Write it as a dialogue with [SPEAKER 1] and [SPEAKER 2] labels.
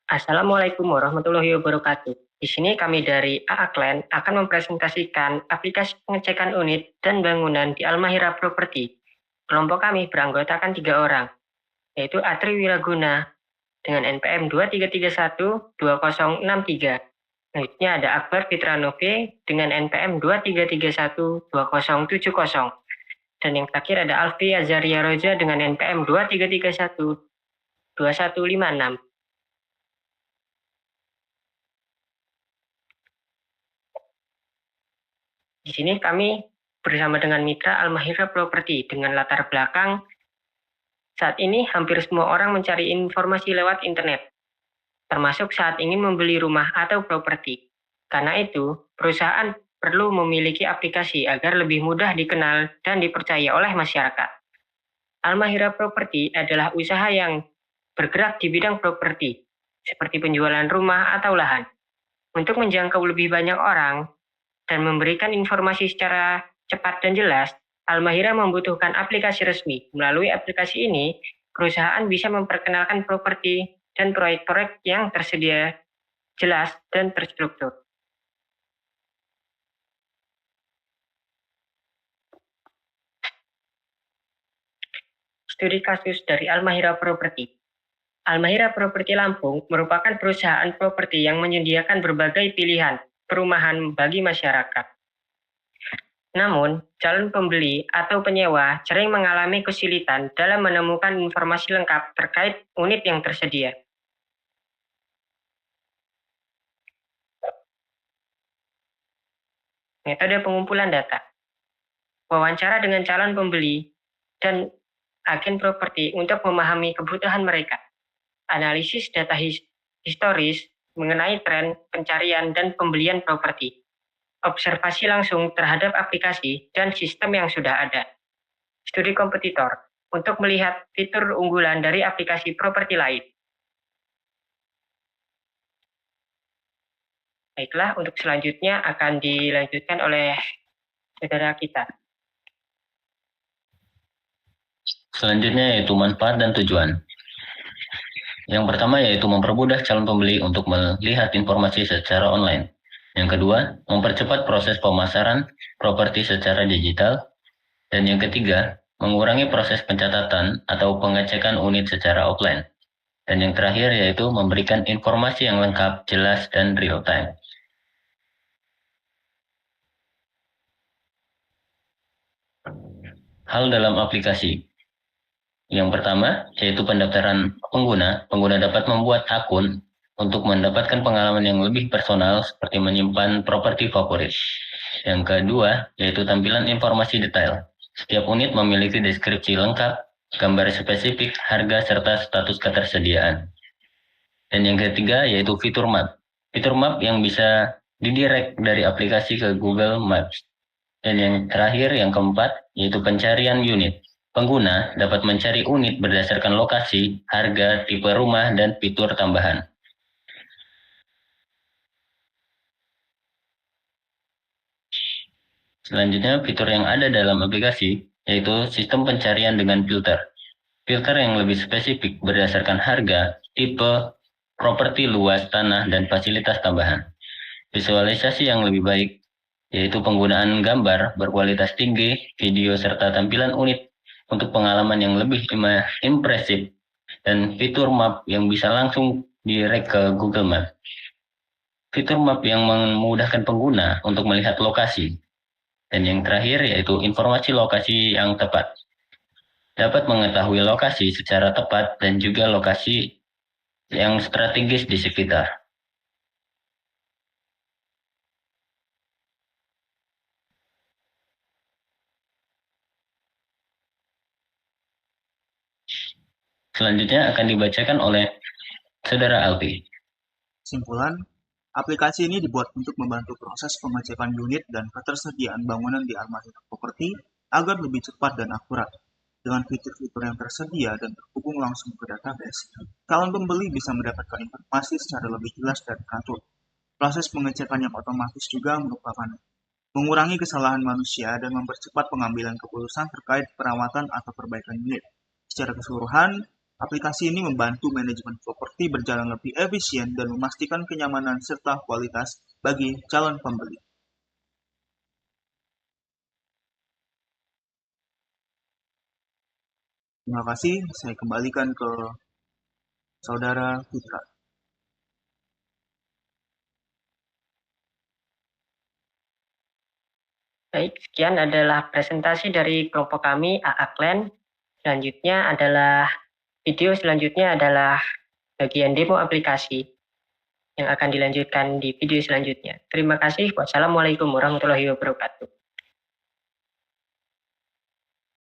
[SPEAKER 1] Assalamualaikum warahmatullahi wabarakatuh. Di sini kami dari AAKLAN akan mempresentasikan aplikasi pengecekan unit dan bangunan di Almahira Property. Kelompok kami beranggotakan 3 orang, yaitu Atri Wiraguna dengan NPM 23312063. Selanjutnya ada Akbar Fitranove dengan NPM 23312070. Dan yang terakhir ada Alfi Azaria Roja dengan NPM 23312156. Di sini kami bersama dengan mitra Almahira Property dengan latar belakang saat ini hampir semua orang mencari informasi lewat internet, termasuk saat ingin membeli rumah atau properti. Karena itu, perusahaan perlu memiliki aplikasi agar lebih mudah dikenal dan dipercaya oleh masyarakat. Almahira Property adalah usaha yang bergerak di bidang properti, seperti penjualan rumah atau lahan. Untuk menjangkau lebih banyak orang, dan memberikan informasi secara cepat dan jelas, Almahira membutuhkan aplikasi resmi. Melalui aplikasi ini, perusahaan bisa memperkenalkan properti dan proyek-proyek yang tersedia jelas dan terstruktur. Studi kasus dari Almahira Property. Almahira Property Lampung merupakan perusahaan properti yang menyediakan berbagai pilihan perumahan bagi masyarakat. Namun, calon pembeli atau penyewa sering mengalami kesulitan dalam menemukan informasi lengkap terkait unit yang tersedia. Metode pengumpulan data. Wawancara dengan calon pembeli dan agen properti untuk memahami kebutuhan mereka. Analisis data historis mengenai tren pencarian dan pembelian properti. Observasi langsung terhadap aplikasi dan sistem yang sudah ada. Studi kompetitor untuk melihat fitur unggulan dari aplikasi properti lain. Baiklah, untuk selanjutnya akan dilanjutkan oleh saudara kita.
[SPEAKER 2] Selanjutnya yaitu manfaat dan tujuan. Yang pertama yaitu mempermudah calon pembeli untuk melihat informasi secara online. Yang kedua, mempercepat proses pemasaran properti secara digital. Dan yang ketiga, mengurangi proses pencatatan atau pengecekan unit secara offline. Dan yang terakhir yaitu memberikan informasi yang lengkap, jelas, dan real time. Hal dalam aplikasi. Yang pertama, yaitu pendaftaran pengguna. Pengguna dapat membuat akun untuk mendapatkan pengalaman yang lebih personal seperti menyimpan properti favorit. Yang kedua, yaitu tampilan informasi detail. Setiap unit memiliki deskripsi lengkap, gambar spesifik, harga, serta status ketersediaan. Dan yang ketiga, yaitu fitur map. Fitur map yang bisa didirect dari aplikasi ke Google Maps. Dan yang terakhir, yang keempat, yaitu pencarian unit. Pengguna dapat mencari unit berdasarkan lokasi, harga, tipe rumah, dan fitur tambahan. Selanjutnya, fitur yang ada dalam aplikasi, yaitu sistem pencarian dengan filter. Filter yang lebih spesifik berdasarkan harga, tipe, properti luas tanah, dan fasilitas tambahan. Visualisasi yang lebih baik, yaitu penggunaan gambar berkualitas tinggi, video, serta tampilan unit untuk pengalaman yang lebih impresif, dan fitur map yang bisa langsung direct ke Google Maps. Fitur map yang memudahkan pengguna untuk melihat lokasi. Dan yang terakhir yaitu informasi lokasi yang tepat. Dapat mengetahui lokasi secara tepat dan juga lokasi yang strategis di sekitar. Selanjutnya akan dibacakan oleh Saudara Alfi.
[SPEAKER 3] Kesimpulan, aplikasi ini dibuat untuk membantu proses pengecekan unit dan ketersediaan bangunan di Almahira Property agar lebih cepat dan akurat. Dengan fitur-fitur yang tersedia dan terhubung langsung ke database, calon pembeli bisa mendapatkan informasi secara lebih jelas dan teratur. Proses pengecekan yang otomatis juga merupakan mengurangi kesalahan manusia dan mempercepat pengambilan keputusan terkait perawatan atau perbaikan unit. Secara keseluruhan, Aplikasi ini membantu manajemen properti berjalan lebih efisien dan memastikan kenyamanan serta kualitas bagi calon pembeli. Terima kasih, saya kembalikan ke Saudara Putra.
[SPEAKER 1] Baik, sekian adalah presentasi dari kelompok kami, AAKLEN. Video selanjutnya adalah bagian demo aplikasi yang akan dilanjutkan di video selanjutnya. Terima kasih. Wassalamualaikum warahmatullahi wabarakatuh.